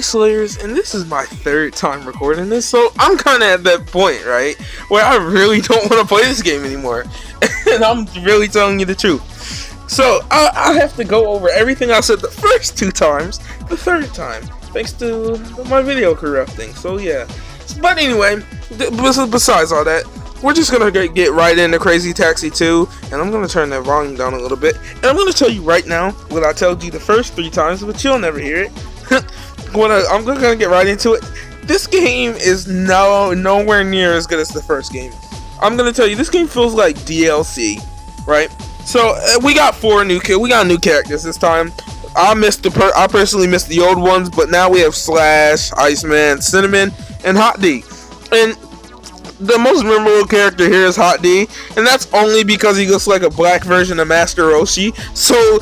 Slayers, and this is my third time recording this, so I'm kind of at that point, right, where I really don't want to play this game anymore, and I'm really telling you the truth. So I have to go over everything I said the first 2 times, the third time, thanks to my video corrupting. So yeah, but anyway, besides all that, we're just gonna get right into Crazy Taxi 2, and I'm gonna turn that volume down a little bit, and I'm gonna tell you right now what I told you the first 3 times, but you'll never hear it. I'm gonna get right into it. This game is nowhere near as good as the first game. I'm gonna tell you, this game feels like DLC, right? So we got new characters this time. I personally missed the old ones, but now we have Slash, Iceman, Cinnamon, and Hot D. And the most memorable character here is Hot D, and that's only because he looks like a black version of Master Roshi. So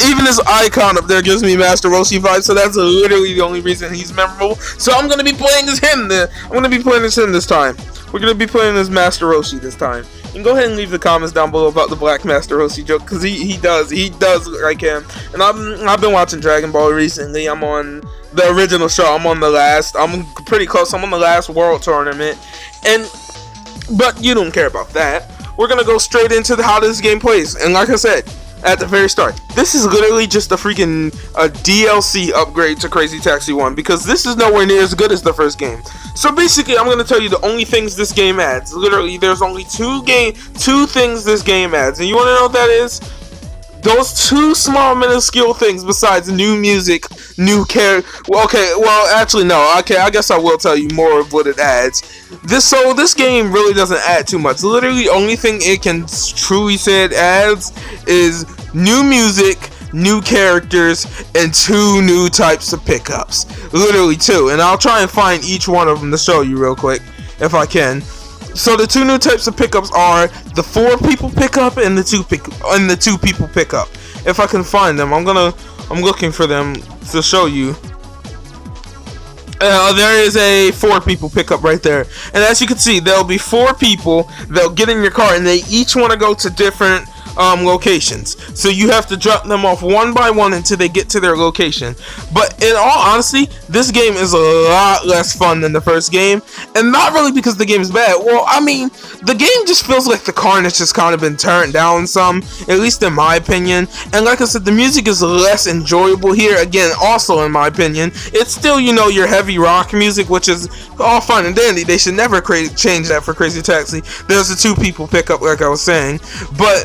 even his icon up there gives me Master Roshi vibes. So that's literally the only reason he's memorable. So I'm gonna be playing as him. This time. We're gonna be playing as Master Roshi this time. You can go ahead and leave the comments down below about the Black Master Roshi joke, because he does look like him. And I've been watching Dragon Ball recently. I'm on the original show. I'm pretty close. I'm on the last World Tournament. But you don't care about that. We're gonna go straight into how this game plays. And like I said at the very start, this is literally just a freaking DLC upgrade to Crazy Taxi 1, because this is nowhere near as good as the first game. So basically, I'm gonna tell you the only things this game adds. Literally, there's only two things this game adds, and you wanna know what that is? Those 2 small minuscule things besides new music, new character. Well, actually no. Okay, I guess I will tell you more of what it adds. This game really doesn't add too much. Literally, only thing it can truly say it adds is new music, new characters, and 2 new types of pickups. Literally 2, and I'll try and find each one of them to show you real quick if I can. So the 2 new types of pickups are the 4 people pickup and the 2 people pickup. If I can find them, I'm looking for them to show you. There is a 4 people pickup right there, and as you can see, there'll be 4 people. They'll get in your car, and they each want to go to different locations. So you have to drop them off one by one until they get to their location. But in all honesty, this game is a lot less fun than the first game, and not really because the game is bad. Well, I mean, the game just feels like the carnage has kind of been turned down some, at least in my opinion. And like I said, the music is less enjoyable here. Again, also in my opinion, it's still, you know, your heavy rock music, which is all fine and dandy. They should never change that for Crazy Taxi. There's a 2 people pickup, like I was saying, but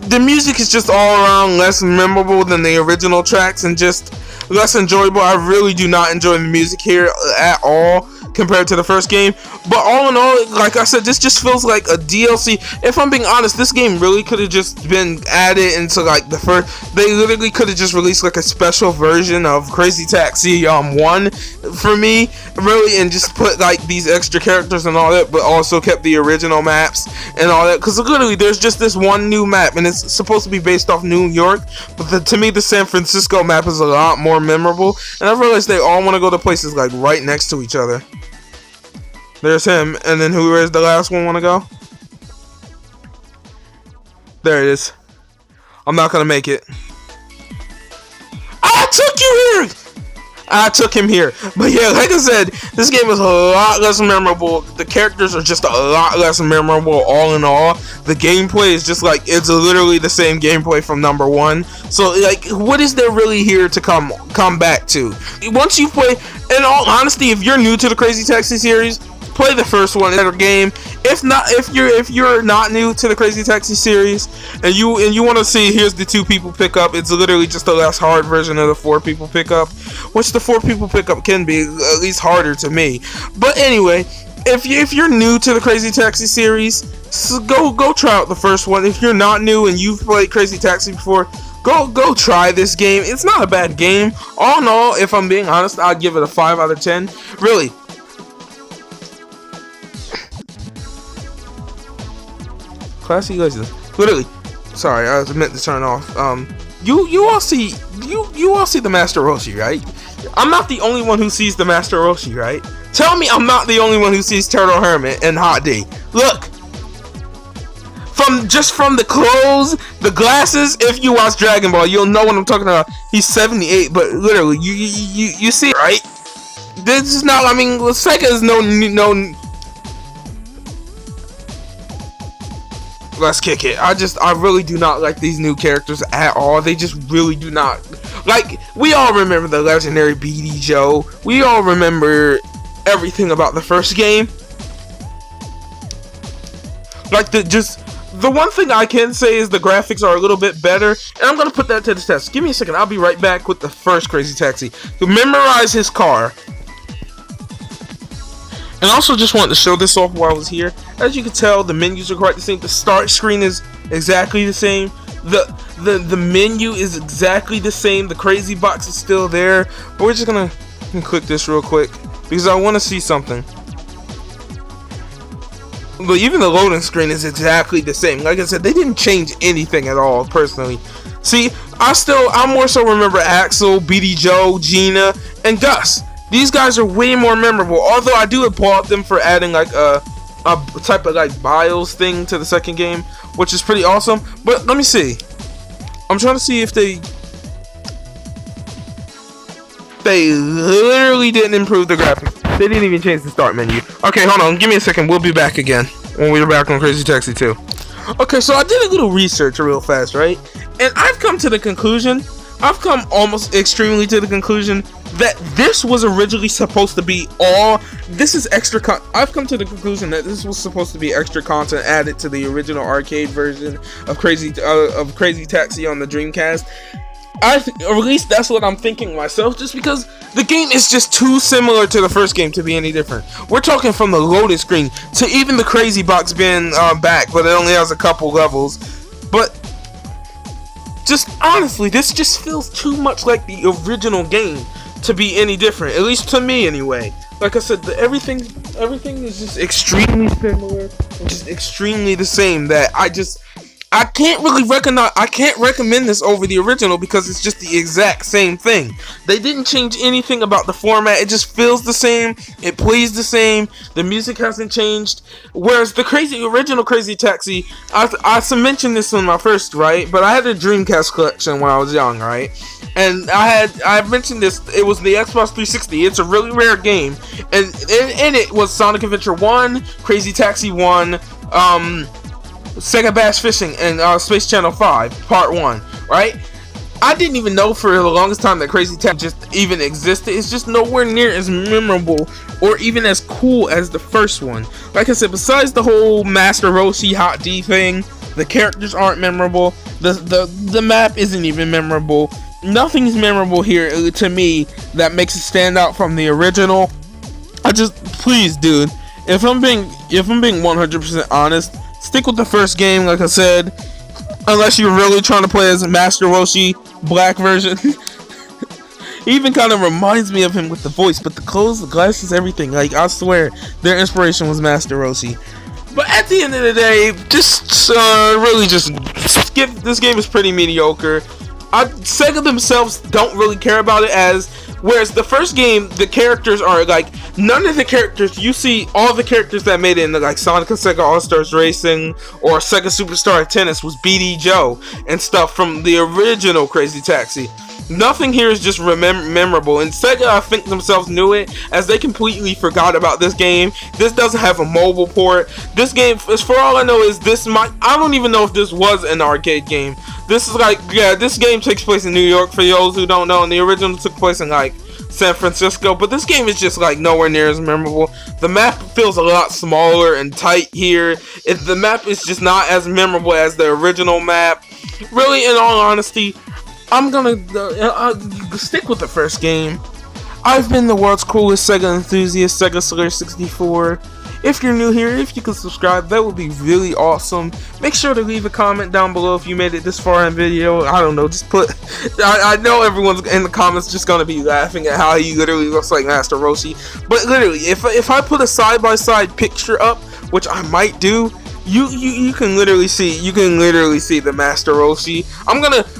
the music is just all around less memorable than the original tracks and just less enjoyable. I really do not enjoy the music here at all compared to the first game. But all in all, like I said, this just feels like a DLC. If I'm being honest, this game really could have just been added into like the first. They literally could have just released like a special version of Crazy Taxi 1 for me, really, and just put like these extra characters and all that, but also kept the original maps and all that. Because literally, there's just this one new map, and it's supposed to be based off New York, but to me, the San Francisco map is a lot more memorable. And I realized they all want to go to places like right next to each other. There's him, and then where's the last one want to go? There it is. I'm not gonna make it. I took you here! I took him here. But yeah, like I said, this game is a lot less memorable. The characters are just a lot less memorable all in all. The gameplay is just like, it's literally the same gameplay from number 1. So like, what is there really here to come back to? Once you play, in all honesty, if you're new to the Crazy Taxi series, play the first one in the game. If you're not new to the Crazy Taxi series and you want to see, here's the 2 people pickup. It's literally just a less hard version of the 4 people pickup, which the 4 people pickup can be at least harder to me. But anyway, if you're new to the Crazy Taxi series, so go try out the first one. If you're not new and you've played Crazy Taxi before, go try this game. It's not a bad game. All in all, if I'm being honest, I'd give it a 5 out of 10. Really. Classy Legends. Literally. Sorry, I was meant to turn off. You all see the Master Roshi, right? I'm not the only one who sees the Master Roshi, right? Tell me I'm not the only one who sees Turtle Hermit and Hot D. Look. From the clothes, the glasses, if you watch Dragon Ball, you'll know what I'm talking about. He's 78, but literally, you see it, right? this is not. I mean, Sega is no. Let's kick it. I really do not like these new characters at all. They just really do not. Like, we all remember the legendary BD Joe. We all remember everything about the first game. Like, the one thing I can say is the graphics are a little bit better, and I'm gonna put that to the test. Give me a second. I'll be right back with the first Crazy Taxi. To memorize his car. And also just wanted to show this off while I was here. As you can tell, the menus are quite the same. The start screen is exactly the same. The menu is exactly the same. The crazy box is still there. But we're just gonna click this real quick because I want to see something. But even the loading screen is exactly the same. Like I said, they didn't change anything at all, personally. See, I more so remember Axel, BD Joe, Gina, and Gus. These guys are way more memorable, although I do applaud them for adding like a type of like BIOS thing to the second game, which is pretty awesome. But let me see. I'm trying to see if they literally didn't improve the graphics. They didn't even change the start menu. Okay, hold on. Give me a second. We'll be back again when we're back on Crazy Taxi 2. Okay, so I did a little research real fast, right? And I've come to the conclusion, almost extremely to the conclusion that this was originally supposed to be I've come to the conclusion that this was supposed to be extra content added to the original arcade version of Crazy Taxi on the Dreamcast. Or at least that's what I'm thinking myself, just because the game is just too similar to the first game to be any different. We're talking from the loading screen to even the crazy box being back, but it only has a couple levels. But just honestly, this just feels too much like the original game to be any different, at least to me anyway. Like I said, everything is just extremely similar, just extremely the same, that I can't recommend this over the original because it's just the exact same thing. They didn't change anything about the format. It just feels the same. It plays the same. The music hasn't changed. Whereas the original Crazy Taxi, I mentioned this in my first, right? But I had a Dreamcast collection when I was young, right? And I mentioned this. It was the Xbox 360. It's a really rare game, and in it was Sonic Adventure 1, Crazy Taxi 1, Sega Bass Fishing, and Space Channel 5 Part 1, right? I didn't even know for the longest time that Crazy Taxi just even existed. It's just nowhere near as memorable or even as cool as the first one. Like I said, besides the whole Master Roshi Hot D thing, the characters aren't memorable. The map isn't even memorable. Nothing's memorable here to me that makes it stand out from the original. Please, dude, if I'm being 100% honest, stick with the first game, like I said, unless you're really trying to play as a Master Roshi black version. He even kind of reminds me of him with the voice, but the clothes, the glasses, everything. Like, I swear, their inspiration was Master Roshi. But at the end of the day, really just skip. This game is pretty mediocre. Sega themselves don't really care about it whereas the first game, the characters are like, none of the characters, you see all the characters that made it in the, like, Sonic and Sega All-Stars Racing or Sega Superstar Tennis was BD Joe and stuff from the original Crazy Taxi. Nothing here is just memorable, and Sega, I think themselves knew it, as they completely forgot about this game. This doesn't have a mobile port. This game, as for all I know, I don't even know if this was an arcade game. This is like, yeah, this game takes place in New York, for those who don't know, and the original took place in, like, San Francisco, but this game is just, like, nowhere near as memorable. The map feels a lot smaller and tight here. The map is just not as memorable as the original map. Really, in all honesty, I'm gonna stick with the first game. I've been the world's coolest Sega enthusiast, Sega Slayer 64. If you're new here, if you could subscribe, that would be really awesome. Make sure to leave a comment down below if you made it this far in video. I don't know, just put... I know everyone's in the comments just gonna be laughing at how he literally looks like Master Roshi. But literally, if I put a side-by-side picture up, which I might do, you can literally see the Master Roshi.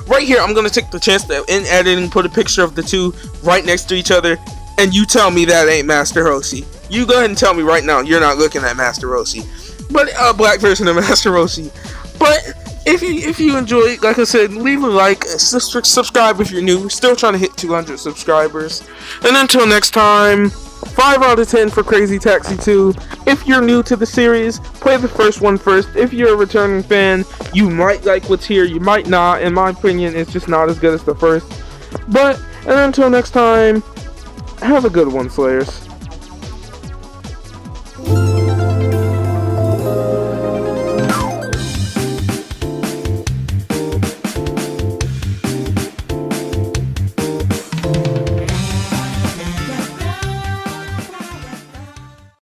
Right here, I'm gonna take the chance to, in editing, put a picture of the two right next to each other, and you tell me that ain't Master Roshi. You go ahead and tell me right now you're not looking at Master Roshi, but a black version of Master Roshi. But if you enjoyed, like I said, leave a like, subscribe if you're new. We're still trying to hit 200 subscribers, and until next time, 5 out of 10 for Crazy Taxi 2. If you're new to the series, play the first one first. If you're a returning fan, you might like what's here, you might not. In my opinion, it's just not as good as the first. But, and until next time, have a good one, Slayers.